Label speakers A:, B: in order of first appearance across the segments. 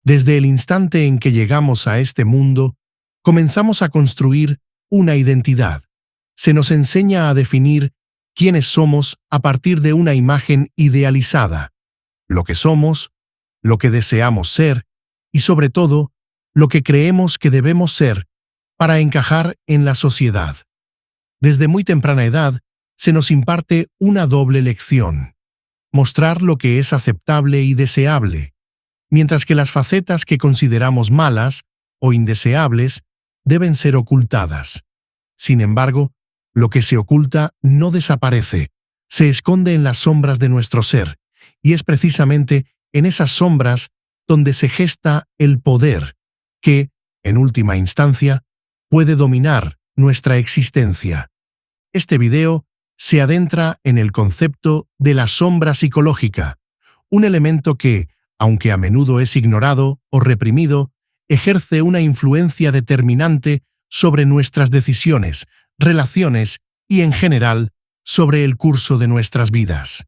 A: Desde el instante en que llegamos a este mundo, comenzamos a construir una identidad. Se nos enseña a definir quiénes somos a partir de una imagen idealizada, lo que somos, lo que deseamos ser y, sobre todo, lo que creemos que debemos ser para encajar en la sociedad. Desde muy temprana edad, se nos imparte una doble lección: mostrar lo que es aceptable y deseable, mientras que las facetas que consideramos malas o indeseables deben ser ocultadas. Sin embargo, lo que se oculta no desaparece, se esconde en las sombras de nuestro ser, y es precisamente en esas sombras donde se gesta el poder que, en última instancia, puede dominar nuestra existencia. Este video se adentra en el concepto de la sombra psicológica, un elemento que, aunque a menudo es ignorado o reprimido, ejerce una influencia determinante sobre nuestras decisiones, relaciones y, en general, sobre el curso de nuestras vidas.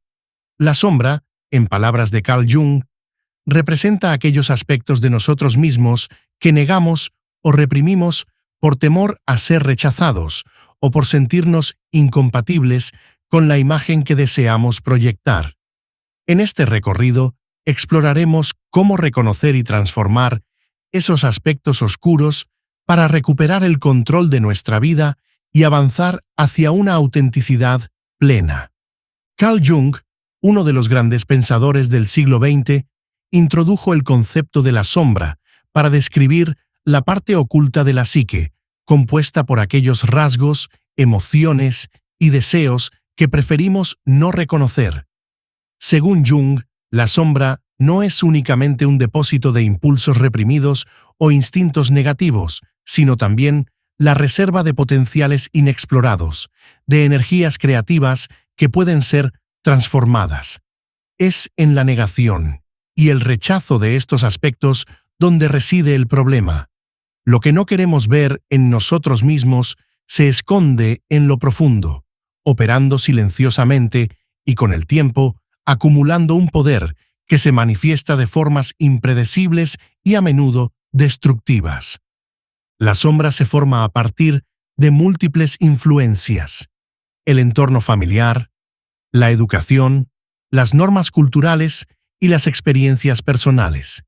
A: La sombra, en palabras de Carl Jung, representa aquellos aspectos de nosotros mismos que negamos o reprimimos por temor a ser rechazados o por sentirnos incompatibles con la imagen que deseamos proyectar. En este recorrido, exploraremos cómo reconocer y transformar esos aspectos oscuros para recuperar el control de nuestra vida y avanzar hacia una autenticidad plena. Carl Jung, uno de los grandes pensadores del siglo XX, introdujo el concepto de la sombra para describir la parte oculta de la psique, compuesta por aquellos rasgos, emociones y deseos que preferimos no reconocer. Según Jung, la sombra no es únicamente un depósito de impulsos reprimidos o instintos negativos, sino también la reserva de potenciales inexplorados, de energías creativas que pueden ser transformadas. Es en la negación y el rechazo de estos aspectos donde reside el problema. Lo que no queremos ver en nosotros mismos se esconde en lo profundo, operando silenciosamente y, con el tiempo, acumulando un poder que se manifiesta de formas impredecibles y a menudo destructivas. La sombra se forma a partir de múltiples influencias: el entorno familiar, la educación, las normas culturales y las experiencias personales.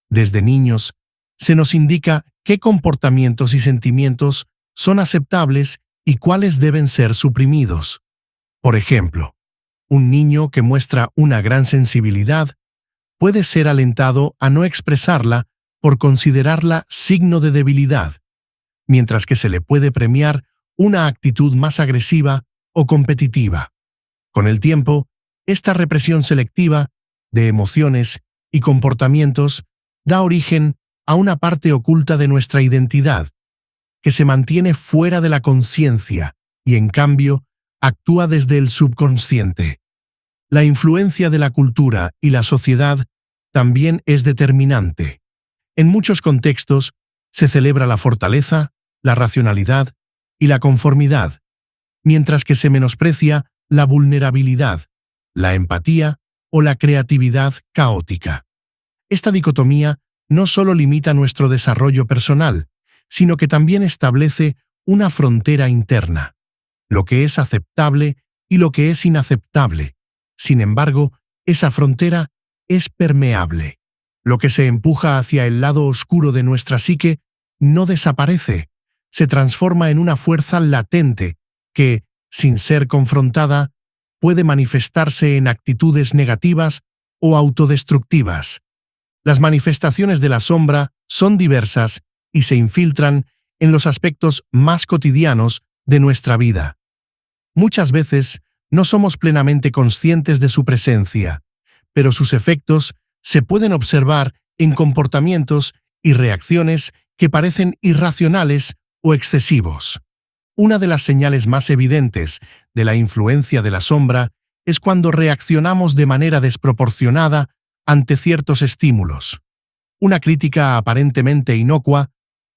A: Desde niños, se nos indica qué comportamientos y sentimientos son aceptables y cuáles deben ser suprimidos. Por ejemplo, un niño que muestra una gran sensibilidad puede ser alentado a no expresarla por considerarla signo de debilidad, mientras que se le puede premiar una actitud más agresiva o competitiva. Con el tiempo, esta represión selectiva de emociones y comportamientos da origen a una parte oculta de nuestra identidad, que se mantiene fuera de la conciencia y, en cambio, actúa desde el subconsciente. La influencia de la cultura y la sociedad también es determinante. En muchos contextos se celebra la fortaleza, la racionalidad y la conformidad, mientras que se menosprecia la vulnerabilidad, la empatía o la creatividad caótica. Esta dicotomía no solo limita nuestro desarrollo personal, sino que también establece una frontera interna, lo que es aceptable y lo que es inaceptable. Sin embargo, esa frontera es permeable. Lo que se empuja hacia el lado oscuro de nuestra psique no desaparece, se transforma en una fuerza latente que, sin ser confrontada, puede manifestarse en actitudes negativas o autodestructivas. Las manifestaciones de la sombra son diversas y se infiltran en los aspectos más cotidianos de nuestra vida. Muchas veces no somos plenamente conscientes de su presencia, pero sus efectos se pueden observar en comportamientos y reacciones que parecen irracionales o excesivos. Una de las señales más evidentes de la influencia de la sombra es cuando reaccionamos de manera desproporcionada ante ciertos estímulos. Una crítica aparentemente inocua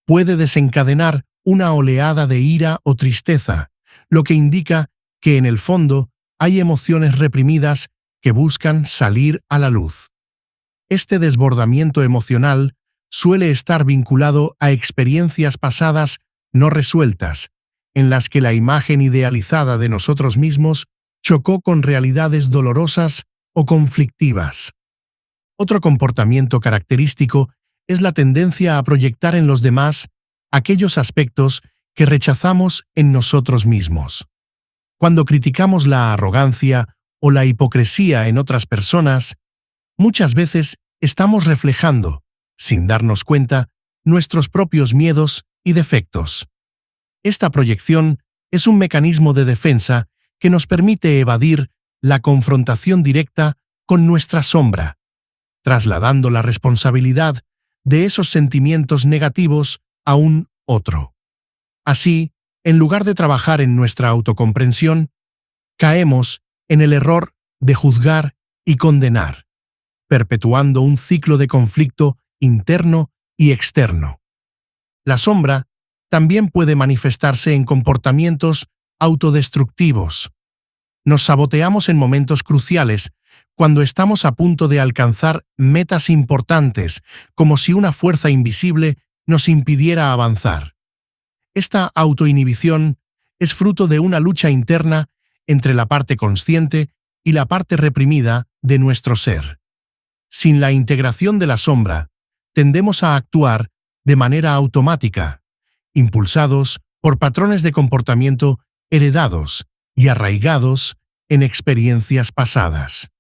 A: puede desencadenar una oleada de ira o tristeza, lo que indica que en el fondo hay emociones reprimidas que buscan salir a la luz. Este desbordamiento emocional suele estar vinculado a experiencias pasadas no resueltas, en las que la imagen idealizada de nosotros mismos chocó con realidades dolorosas o conflictivas. Otro comportamiento característico es la tendencia a proyectar en los demás aquellos aspectos que rechazamos en nosotros mismos. Cuando criticamos la arrogancia o la hipocresía en otras personas, muchas veces estamos reflejando, sin darnos cuenta, nuestros propios miedos y defectos. Esta proyección es un mecanismo de defensa que nos permite evadir la confrontación directa con nuestra sombra, trasladando la responsabilidad de esos sentimientos negativos a un otro. Así, en lugar de trabajar en nuestra autocomprensión, caemos en el error de juzgar y condenar, perpetuando un ciclo de conflicto interno y externo. La sombra también puede manifestarse en comportamientos autodestructivos. Nos saboteamos en momentos cruciales cuando estamos a punto de alcanzar metas importantes, como si una fuerza invisible nos impidiera avanzar. Esta autoinhibición es fruto de una lucha interna entre la parte consciente y la parte reprimida de nuestro ser. Sin la integración de la sombra, tendemos a actuar de manera automática, impulsados por patrones de comportamiento heredados y arraigados en experiencias pasadas.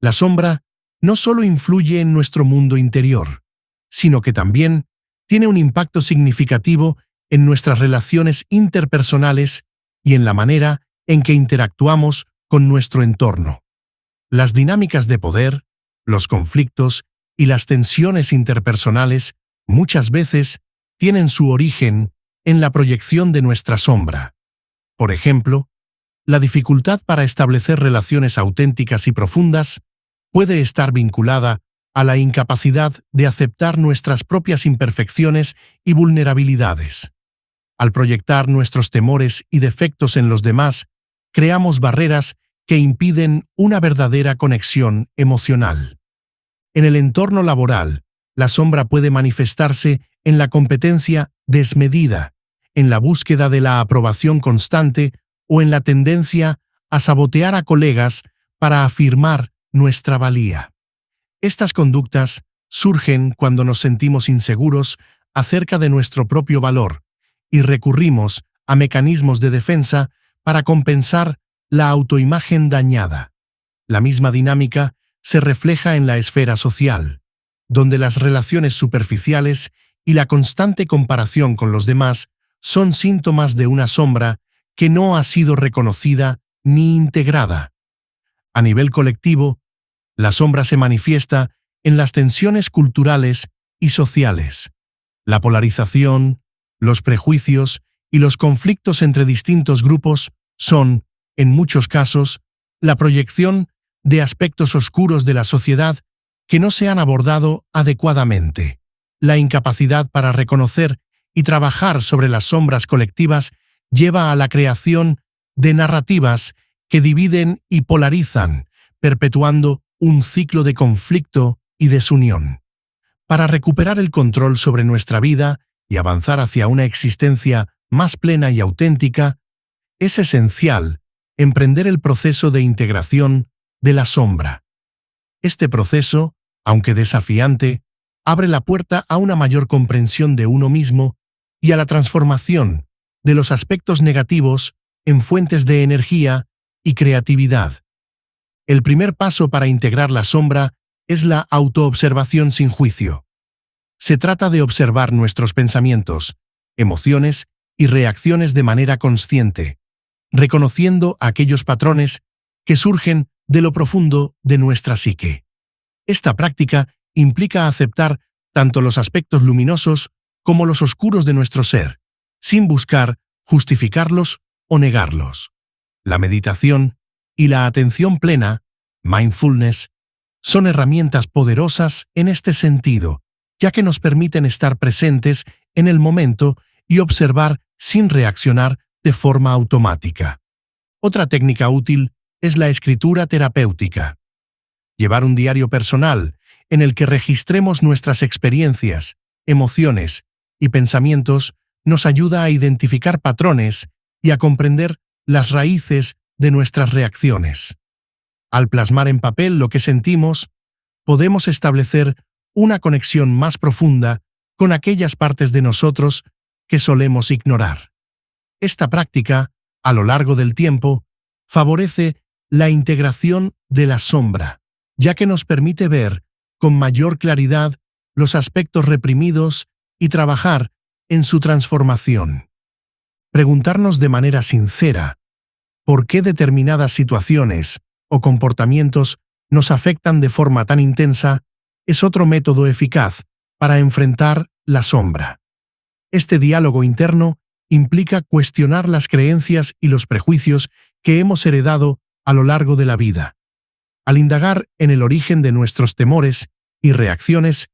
A: La sombra no solo influye en nuestro mundo interior, sino que también tiene un impacto significativo en nuestras relaciones interpersonales y en la manera en que interactuamos con nuestro entorno. Las dinámicas de poder, los conflictos y las tensiones interpersonales muchas veces tienen su origen en la proyección de nuestra sombra. Por ejemplo, la dificultad para establecer relaciones auténticas y profundas puede estar vinculada a la incapacidad de aceptar nuestras propias imperfecciones y vulnerabilidades. Al proyectar nuestros temores y defectos en los demás, creamos barreras que impiden una verdadera conexión emocional. En el entorno laboral, la sombra puede manifestarse en la competencia desmedida, en la búsqueda de la aprobación constante o en la tendencia a sabotear a colegas para afirmar nuestra valía. Estas conductas surgen cuando nos sentimos inseguros acerca de nuestro propio valor y recurrimos a mecanismos de defensa para compensar la autoimagen dañada. La misma dinámica se refleja en la esfera social, donde las relaciones superficiales y la constante comparación con los demás son síntomas de una sombra que no ha sido reconocida ni integrada. A nivel colectivo, la sombra se manifiesta en las tensiones culturales y sociales. La polarización, los prejuicios y los conflictos entre distintos grupos son, en muchos casos, la proyección de aspectos oscuros de la sociedad que no se han abordado adecuadamente. La incapacidad para reconocer y trabajar sobre las sombras colectivas lleva a la creación de narrativas que dividen y polarizan, perpetuando un ciclo de conflicto y desunión. Para recuperar el control sobre nuestra vida y avanzar hacia una existencia más plena y auténtica, es esencial emprender el proceso de integración de la sombra. Este proceso, aunque desafiante, abre la puerta a una mayor comprensión de uno mismo y a la transformación de los aspectos negativos en fuentes de energía y creatividad. El primer paso para integrar la sombra es la autoobservación sin juicio. Se trata de observar nuestros pensamientos, emociones y reacciones de manera consciente, reconociendo aquellos patrones que surgen de lo profundo de nuestra psique. Esta práctica implica aceptar tanto los aspectos luminosos como los oscuros de nuestro ser, sin buscar justificarlos o negarlos. La meditación y la atención plena, mindfulness, son herramientas poderosas en este sentido, ya que nos permiten estar presentes en el momento y observar sin reaccionar de forma automática. Otra técnica útil es la escritura terapéutica. Llevar un diario personal, en el que registremos nuestras experiencias, emociones y pensamientos nos ayuda a identificar patrones y a comprender las raíces de nuestras reacciones. Al plasmar en papel lo que sentimos, podemos establecer una conexión más profunda con aquellas partes de nosotros que solemos ignorar. Esta práctica, a lo largo del tiempo, favorece la integración de la sombra, ya que nos permite ver con mayor claridad los aspectos reprimidos y trabajar en su transformación. Preguntarnos de manera sincera por qué determinadas situaciones o comportamientos nos afectan de forma tan intensa es otro método eficaz para enfrentar la sombra. Este diálogo interno implica cuestionar las creencias y los prejuicios que hemos heredado a lo largo de la vida. Al indagar en el origen de nuestros temores y reacciones,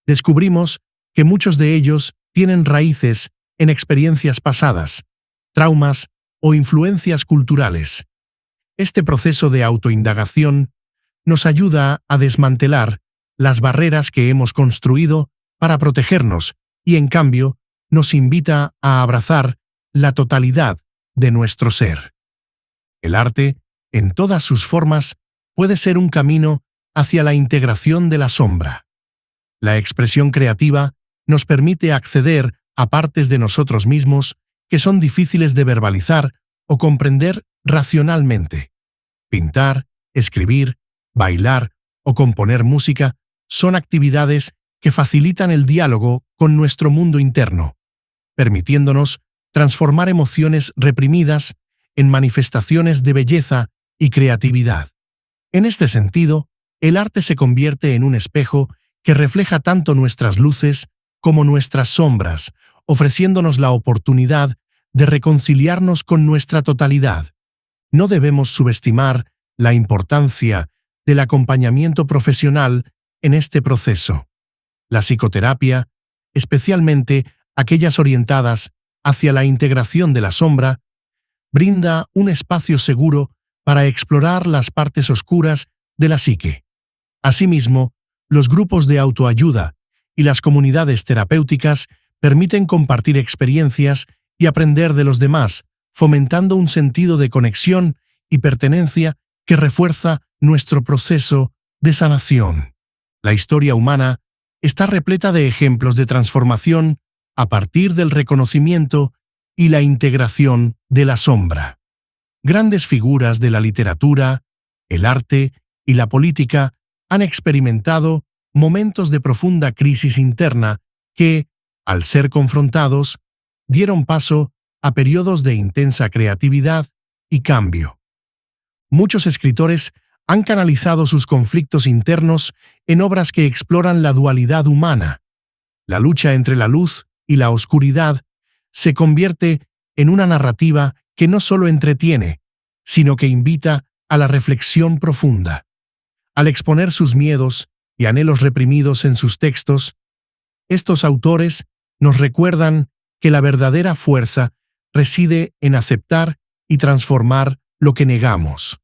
A: descubrimos que muchos de ellos tienen raíces en experiencias pasadas, traumas o influencias culturales. Este proceso de autoindagación nos ayuda a desmantelar las barreras que hemos construido para protegernos y, en cambio, nos invita a abrazar la totalidad de nuestro ser. El arte, en todas sus formas, puede ser un camino hacia la integración de la sombra. La expresión creativa nos permite acceder a partes de nosotros mismos que son difíciles de verbalizar o comprender racionalmente. Pintar, escribir, bailar o componer música son actividades que facilitan el diálogo con nuestro mundo interno, permitiéndonos transformar emociones reprimidas en manifestaciones de belleza y creatividad. En este sentido, el arte se convierte en un espejo que refleja tanto nuestras luces como nuestras sombras, ofreciéndonos la oportunidad de reconciliarnos con nuestra totalidad. No debemos subestimar la importancia del acompañamiento profesional en este proceso. La psicoterapia, especialmente aquellas orientadas hacia la integración de la sombra, brinda un espacio seguro para explorar las partes oscuras de la psique. Asimismo, los grupos de autoayuda y las comunidades terapéuticas permiten compartir experiencias y aprender de los demás, fomentando un sentido de conexión y pertenencia que refuerza nuestro proceso de sanación. La historia humana está repleta de ejemplos de transformación a partir del reconocimiento y la integración de la sombra. Grandes figuras de la literatura, el arte y la política han experimentado momentos de profunda crisis interna que, al ser confrontados, dieron paso a periodos de intensa creatividad y cambio. Muchos escritores han canalizado sus conflictos internos en obras que exploran la dualidad humana. La lucha entre la luz y la oscuridad se convierte en una narrativa que no solo entretiene, sino que invita a la reflexión profunda. Al exponer sus miedos y anhelos reprimidos en sus textos, estos autores nos recuerdan que la verdadera fuerza reside en aceptar y transformar lo que negamos.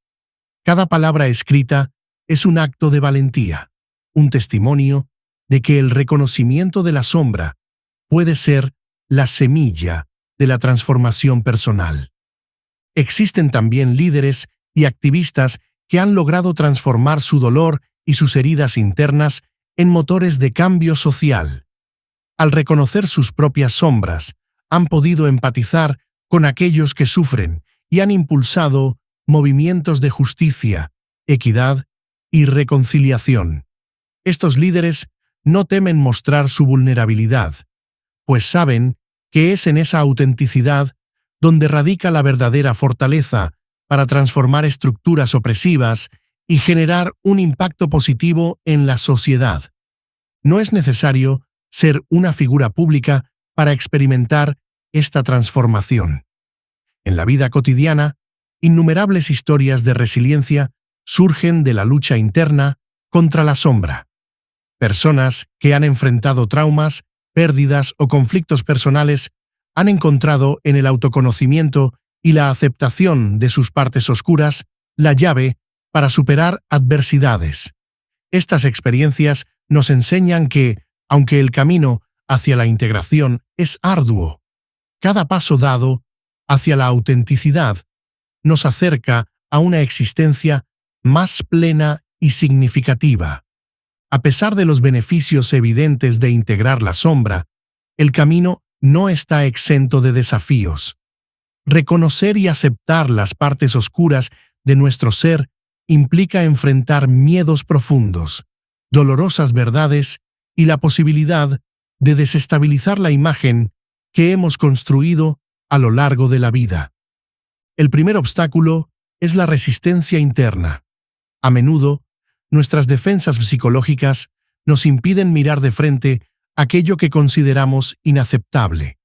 A: Cada palabra escrita es un acto de valentía, un testimonio de que el reconocimiento de la sombra puede ser la semilla de la transformación personal. Existen también líderes y activistas que han logrado transformar su dolor y sus heridas internas en motores de cambio social. Al reconocer sus propias sombras, han podido empatizar con aquellos que sufren y han impulsado movimientos de justicia, equidad y reconciliación. Estos líderes no temen mostrar su vulnerabilidad, pues saben que es en esa autenticidad donde radica la verdadera fortaleza para transformar estructuras opresivas y generar un impacto positivo en la sociedad. No es necesario ser una figura pública para experimentar esta transformación. En la vida cotidiana, innumerables historias de resiliencia surgen de la lucha interna contra la sombra. Personas que han enfrentado traumas, pérdidas o conflictos personales han encontrado en el autoconocimiento y la aceptación de sus partes oscuras la llave para superar adversidades. Estas experiencias nos enseñan que, aunque el camino hacia la integración es arduo, cada paso dado hacia la autenticidad nos acerca a una existencia más plena y significativa. A pesar de los beneficios evidentes de integrar la sombra, el camino no está exento de desafíos. Reconocer y aceptar las partes oscuras de nuestro ser implica enfrentar miedos profundos, dolorosas verdades y la posibilidad de desestabilizar la imagen que hemos construido a lo largo de la vida. El primer obstáculo es la resistencia interna. A menudo, nuestras defensas psicológicas nos impiden mirar de frente aquello que consideramos inaceptable.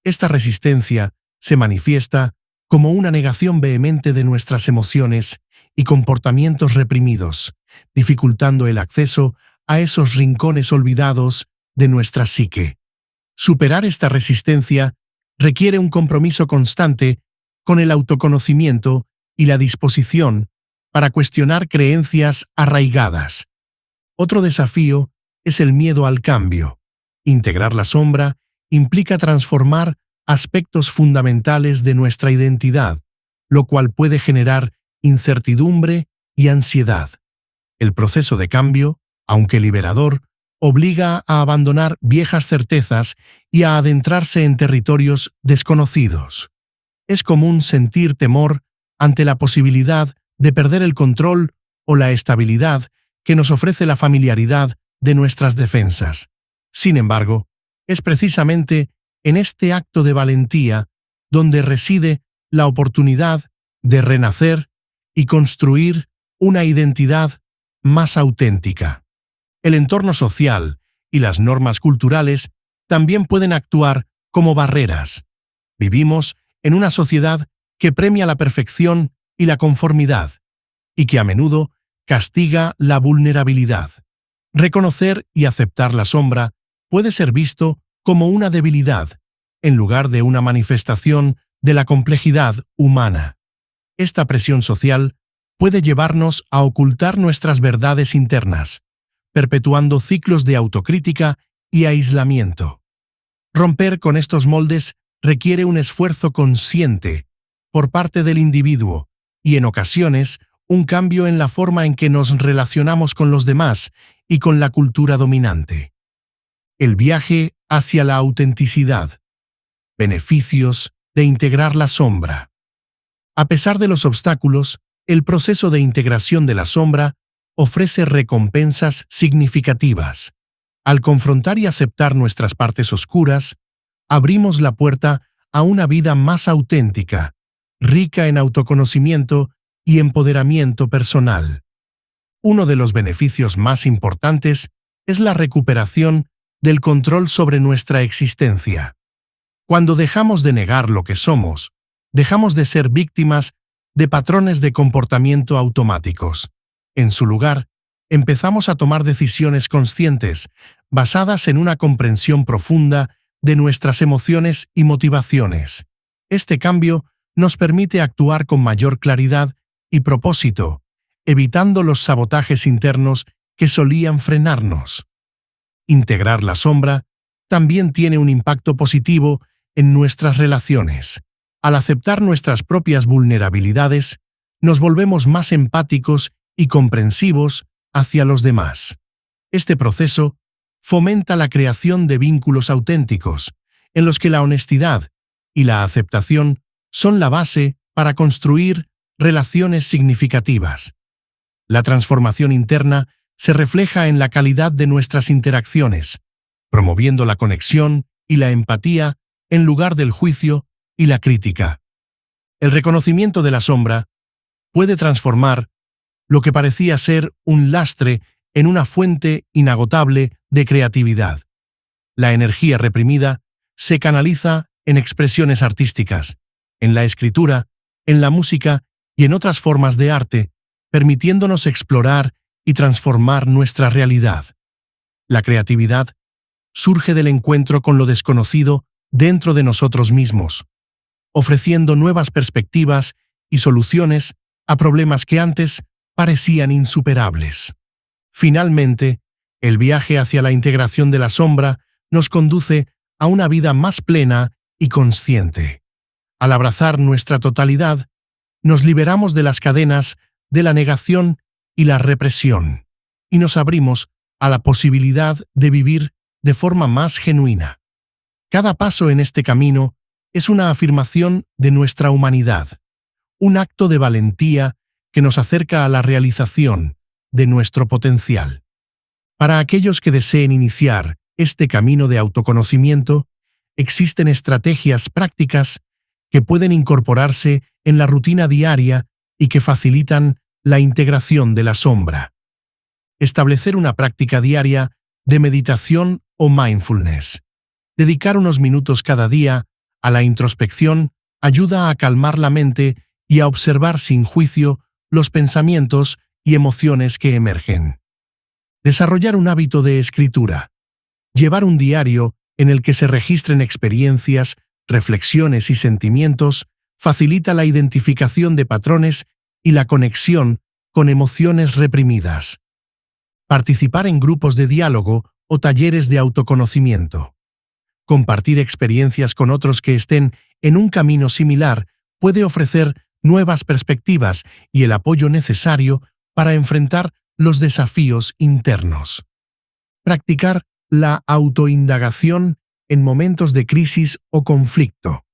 A: Esta resistencia se manifiesta como una negación vehemente de nuestras emociones y comportamientos reprimidos, dificultando el acceso a esos rincones olvidados de nuestra psique. Superar esta resistencia requiere un compromiso constante con el autoconocimiento y la disposición para cuestionar creencias arraigadas. Otro desafío es el miedo al cambio. Integrar la sombra implica transformar aspectos fundamentales de nuestra identidad, lo cual puede generar incertidumbre y ansiedad. El proceso de cambio, aunque liberador, obliga a abandonar viejas certezas y a adentrarse en territorios desconocidos. Es común sentir temor ante la posibilidad de perder el control o la estabilidad que nos ofrece la familiaridad de nuestras defensas. Sin embargo, es precisamente en este acto de valentía donde reside la oportunidad de renacer y construir una identidad más auténtica. El entorno social y las normas culturales también pueden actuar como barreras. Vivimos en una sociedad que premia la perfección y la conformidad, y que a menudo castiga la vulnerabilidad. Reconocer y aceptar la sombra puede ser visto como una debilidad, en lugar de una manifestación de la complejidad humana. Esta presión social puede llevarnos a ocultar nuestras verdades internas, perpetuando ciclos de autocrítica y aislamiento. Romper con estos moldes requiere un esfuerzo consciente por parte del individuo y, en ocasiones, un cambio en la forma en que nos relacionamos con los demás y con la cultura dominante. El viaje hacia la autenticidad. Beneficios de integrar la sombra. A pesar de los obstáculos, el proceso de integración de la sombra ofrece recompensas significativas. Al confrontar y aceptar nuestras partes oscuras, abrimos la puerta a una vida más auténtica, rica en autoconocimiento y empoderamiento personal. Uno de los beneficios más importantes es la recuperación del control sobre nuestra existencia. Cuando dejamos de negar lo que somos, dejamos de ser víctimas de patrones de comportamiento automáticos. En su lugar, empezamos a tomar decisiones conscientes, basadas en una comprensión profunda de nuestras emociones y motivaciones. Este cambio nos permite actuar con mayor claridad y propósito, evitando los sabotajes internos que solían frenarnos. Integrar la sombra también tiene un impacto positivo en nuestras relaciones. Al aceptar nuestras propias vulnerabilidades, nos volvemos más empáticos y comprensivos hacia los demás. Este proceso fomenta la creación de vínculos auténticos, en los que la honestidad y la aceptación son la base para construir relaciones significativas. La transformación interna se refleja en la calidad de nuestras interacciones, promoviendo la conexión y la empatía en lugar del juicio y la crítica. El reconocimiento de la sombra puede transformar lo que parecía ser un lastre en una fuente inagotable de creatividad. La energía reprimida se canaliza en expresiones artísticas, en la escritura, en la música y en otras formas de arte, permitiéndonos explorar y transformar nuestra realidad. La creatividad surge del encuentro con lo desconocido dentro de nosotros mismos, ofreciendo nuevas perspectivas y soluciones a problemas que antes parecían insuperables. Finalmente, El viaje hacia la integración de la sombra nos conduce a una vida más plena y consciente. Al abrazar nuestra totalidad, nos liberamos de las cadenas de la negación y la represión, y nos abrimos a la posibilidad de vivir de forma más genuina. Cada paso en este camino es una afirmación de nuestra humanidad, un acto de valentía que nos acerca a la realización de nuestro potencial. Para aquellos que deseen iniciar este camino de autoconocimiento, existen estrategias prácticas que pueden incorporarse en la rutina diaria y que facilitan la integración de la sombra. Establecer una práctica diaria de meditación o mindfulness. Dedicar unos minutos cada día a la introspección ayuda a calmar la mente y a observar sin juicio los pensamientos y emociones que emergen. Desarrollar un hábito de escritura. Llevar un diario en el que se registren experiencias, reflexiones y sentimientos facilita la identificación de patrones y la conexión con emociones reprimidas. Participar en grupos de diálogo o talleres de autoconocimiento. Compartir experiencias con otros que estén en un camino similar puede ofrecer nuevas perspectivas y el apoyo necesario para enfrentar los desafíos internos. Practicar la autoindagación en momentos de crisis o conflicto.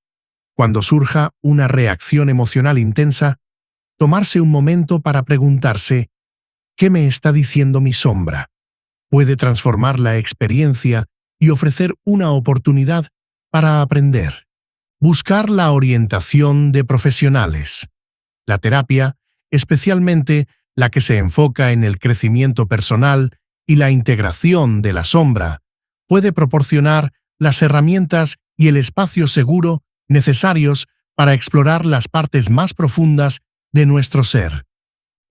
A: Cuando surja una reacción emocional intensa, tomarse un momento para preguntarse ¿qué me está diciendo mi sombra? Puede transformar la experiencia y ofrecer una oportunidad para aprender. Buscar la orientación de profesionales. La terapia, especialmente la que se enfoca en el crecimiento personal y la integración de la sombra, puede proporcionar las herramientas y el espacio seguro necesarios para explorar las partes más profundas de nuestro ser.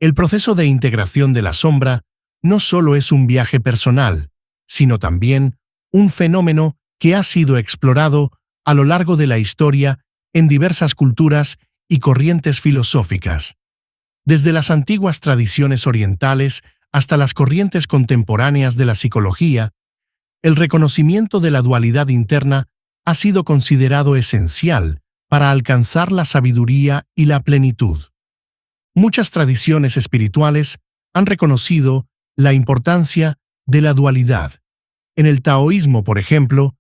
A: El proceso de integración de la sombra no solo es un viaje personal, sino también un fenómeno que ha sido explorado a lo largo de la historia en diversas culturas y corrientes filosóficas. Desde las antiguas tradiciones orientales hasta las corrientes contemporáneas de la psicología, el reconocimiento de la dualidad interna ha sido considerado esencial para alcanzar la sabiduría y la plenitud. Muchas tradiciones espirituales han reconocido la importancia de la dualidad. En el taoísmo, por ejemplo,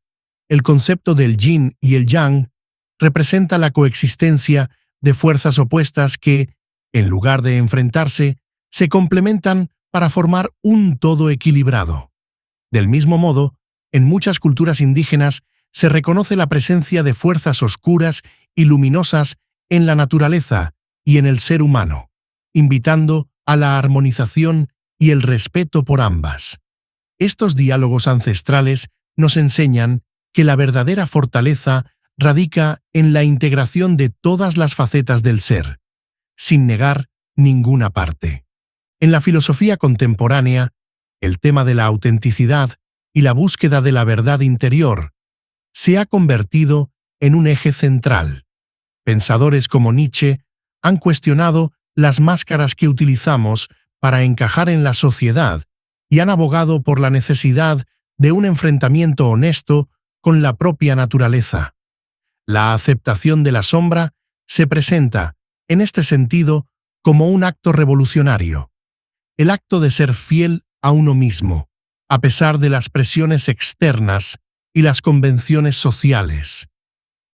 A: el concepto del yin y el yang representa la coexistencia de fuerzas opuestas que, en lugar de enfrentarse, se complementan para formar un todo equilibrado. Del mismo modo, en muchas culturas indígenas se reconoce la presencia de fuerzas oscuras y luminosas en la naturaleza y en el ser humano, invitando a la armonización y el respeto por ambas. Estos diálogos ancestrales nos enseñan que la verdadera fortaleza radica en la integración de todas las facetas del ser, sin negar ninguna parte. En la filosofía contemporánea, el tema de la autenticidad y la búsqueda de la verdad interior se ha convertido en un eje central. Pensadores como Nietzsche han cuestionado las máscaras que utilizamos para encajar en la sociedad y han abogado por la necesidad de un enfrentamiento honesto con la propia naturaleza. La aceptación de la sombra se presenta, en este sentido, como un acto revolucionario. El acto de ser fiel a uno mismo, a pesar de las presiones externas y las convenciones sociales.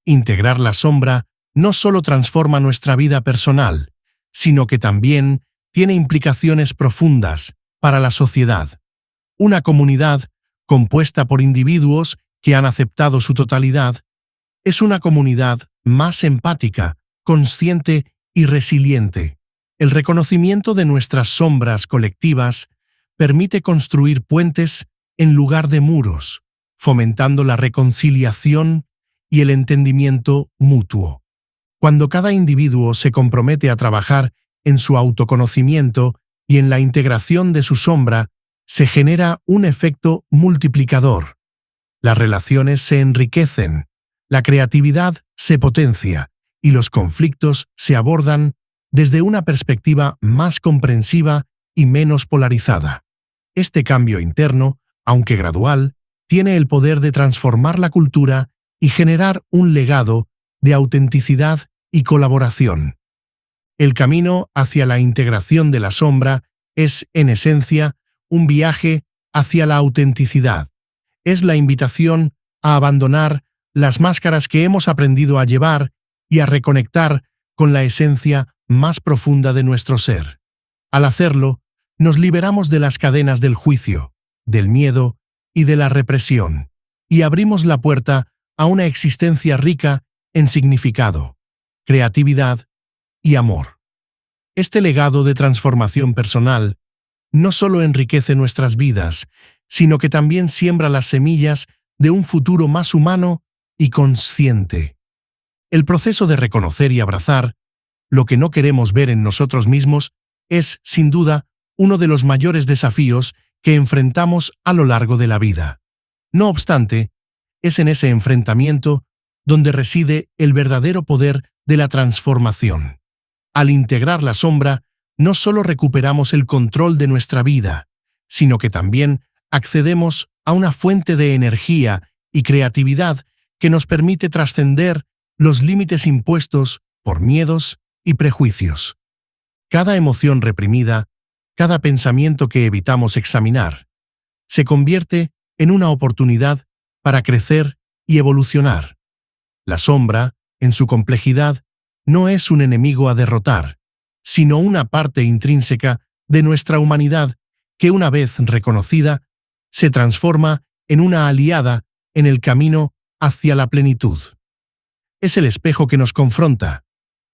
A: Integrar la sombra no solo transforma nuestra vida personal, sino que también tiene implicaciones profundas para la sociedad. Una comunidad compuesta por individuos que han aceptado su totalidad es una comunidad más empática, consciente y resiliente. El reconocimiento de nuestras sombras colectivas permite construir puentes en lugar de muros, fomentando la reconciliación y el entendimiento mutuo. Cuando cada individuo se compromete a trabajar en su autoconocimiento y en la integración de su sombra, se genera un efecto multiplicador. Las relaciones se enriquecen, la creatividad se potencia y los conflictos se abordan desde una perspectiva más comprensiva y menos polarizada. Este cambio interno, aunque gradual, tiene el poder de transformar la cultura y generar un legado de autenticidad y colaboración. El camino hacia la integración de la sombra es, en esencia, un viaje hacia la autenticidad. Es la invitación a abandonar las máscaras que hemos aprendido a llevar y a reconectar con la esencia más profunda de nuestro ser. Al hacerlo, nos liberamos de las cadenas del juicio, del miedo y de la represión, y abrimos la puerta a una existencia rica en significado, creatividad y amor. Este legado de transformación personal no solo enriquece nuestras vidas, sino que también siembra las semillas de un futuro más humano y consciente. El proceso de reconocer y abrazar lo que no queremos ver en nosotros mismos es, sin duda, uno de los mayores desafíos que enfrentamos a lo largo de la vida. No obstante, es en ese enfrentamiento donde reside el verdadero poder de la transformación. Al integrar la sombra, no solo recuperamos el control de nuestra vida, sino que también accedemos a una fuente de energía y creatividad que nos permite trascender los límites impuestos por miedos y prejuicios. Cada emoción reprimida, cada pensamiento que evitamos examinar, se convierte en una oportunidad para crecer y evolucionar. La sombra, en su complejidad, no es un enemigo a derrotar, sino una parte intrínseca de nuestra humanidad que, una vez reconocida, se transforma en una aliada en el camino hacia la plenitud. Es el espejo que nos confronta,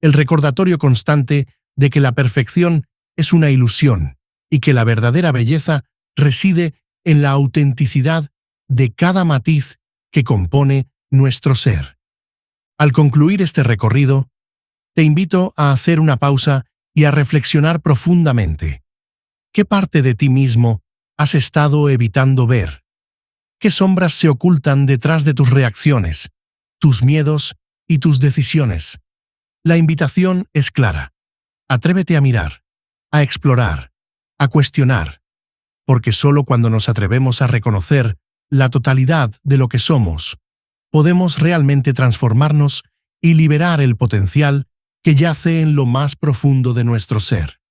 A: el recordatorio constante de que la perfección es una ilusión y que la verdadera belleza reside en la autenticidad de cada matiz que compone nuestro ser. Al concluir este recorrido, te invito a hacer una pausa y a reflexionar profundamente. ¿Qué parte de ti mismo has estado evitando ver? ¿Qué sombras se ocultan detrás de tus reacciones, tus miedos y tus decisiones? La invitación es clara. Atrévete a mirar, a explorar, a cuestionar, porque solo cuando nos atrevemos a reconocer la totalidad de lo que somos, podemos realmente transformarnos y liberar el potencial que yace en lo más profundo de nuestro ser.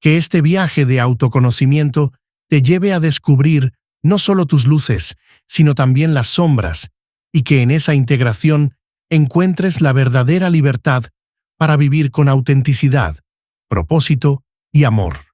A: Que este viaje de autoconocimiento te lleve a descubrir no solo tus luces, sino también las sombras, y que en esa integración encuentres la verdadera libertad para vivir con autenticidad, propósito y amor.